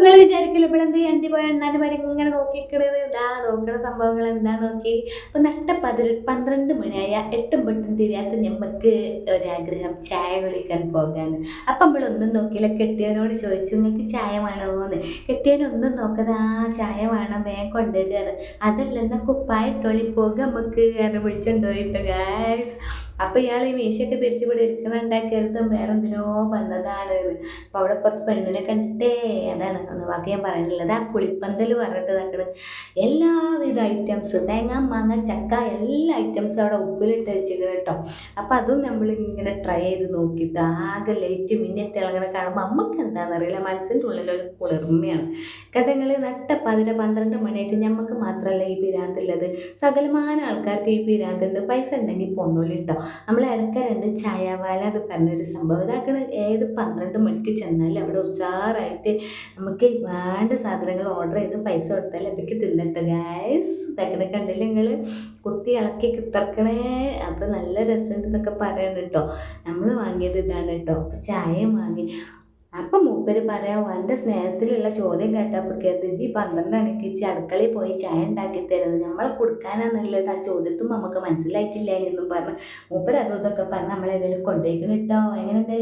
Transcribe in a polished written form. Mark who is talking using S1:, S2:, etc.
S1: നിങ്ങൾ വിചാരിക്കില്ല ഇവളെന്ത് അണ്ടി പോയ അണ്ണാൻ്റെ മാതിരി ഇങ്ങനെ നോക്കിക്കണത് ഇതാ നോക്കണ സംഭവങ്ങൾ എന്താ നോക്കി. അപ്പം നട്ട 12 മണിയായ എട്ടും പെട്ടും തിരിയാത്ത ഞമ്മക്ക് ഒരാഗ്രഹം ചായ കുടിക്കാൻ പോകാൻ. അപ്പം നമ്മളൊന്നും നോക്കിയില്ല, കെട്ടിയവനോട് ചോദിച്ചു നിങ്ങൾക്ക് ചായ വേണമോന്ന്. കെട്ടിയവനൊന്നും നോക്കാതെ ആ ചായ വേണം വേഗം കൊണ്ടുവരികയാണ്. അതല്ലെന്ന കുപ്പായിട്ടോളി പോകാം നമുക്ക് എന്ന് വിളിച്ചുകൊണ്ടുപോയിട്ട് ഗായ്സ്. അപ്പം ഇയാൾ ഈ മീശയൊക്കെ പിരിച്ച് ഇവിടെ ഇരിക്കണുണ്ടാക്കരുതും വേറെ എന്തിനോ വന്നതാണ്. അപ്പം അവിടെ പുറത്ത് പെണ്ണിനെ കണ്ടിട്ടേ അതാണ് ഒന്ന് ബാക്കി ഞാൻ പറയുന്നില്ല. ആ പുളിപ്പന്തൽ പറഞ്ഞിട്ട് ഇതാക്കണ് എല്ലാവിധ ഐറ്റംസ് തേങ്ങ മാങ്ങ ചക്ക എല്ലാ ഐറ്റംസും അവിടെ ഉപ്പിലിട്ട് വെച്ചിട്ട് കേട്ടോ. അപ്പം അതും നമ്മളിങ്ങനെ ട്രൈ ചെയ്ത് നോക്കിയിട്ട് ആകെ ലൈറ്റ് മിന്നെ തിളങ്ങണ കാണുമ്പോൾ നമുക്ക് എന്താണെന്നറിയില്ല, മനസ്സിൻ്റെ ഉള്ളിലൊരു കുളിർമയാണ്. ഘട്ടങ്ങൾ നട്ട 12 മണിയായിട്ട് നമുക്ക് മാത്രമല്ല ഈ പിരാന്തുള്ളത്, സകലമാന ആൾക്കാർക്ക് ഈ പിരാന്തുണ്ട്. പൈസ ഉണ്ടെങ്കിൽ പോന്നോളി കേട്ടോ. നമ്മൾ ഇടയ്ക്കലുണ്ട് ചായവാല അത് പറഞ്ഞൊരു സംഭവം ഇതാക്കണ ഏത് 12 മണിക്ക് ചെന്നാലും അവിടെ ഉഷാറായിട്ട് നമുക്ക് വേണ്ട സാധനങ്ങൾ ഓർഡർ ചെയ്ത് പൈസ കൊടുത്താൽ അതൊക്കെ തിന്നിട്ട് ഗായ്സ്. ഇതാക്കണ കണ്ടില്ല നിങ്ങൾ കുത്തി ഇളക്കി തുറക്കണേ. അപ്പം നല്ല രസമുണ്ട് എന്നൊക്കെ പറയണം കേട്ടോ. നമ്മൾ വാങ്ങിയത് ഇതാണ് കേട്ടോ. ചായയും വാങ്ങി. അപ്പം മൂപ്പര് പറയാം എൻ്റെ സ്നേഹത്തിലുള്ള ചോദ്യം കേട്ടപ്പോൾ കരുതി 12 മണിക്ക് അടുക്കളയിൽ പോയി ചായ ഉണ്ടാക്കി തരുന്നത് നമ്മളെ കൊടുക്കാനാന്നുള്ളത് ആ ചോദ്യത്തും നമുക്ക് മനസ്സിലായിട്ടില്ല എന്നും പറഞ്ഞ് മൂപ്പര് അതും ഇതൊക്കെ പറഞ്ഞ് നമ്മളേതെങ്കിലും കൊണ്ടുപോയിക്കണം കേട്ടോ. എങ്ങനെയുണ്ട്?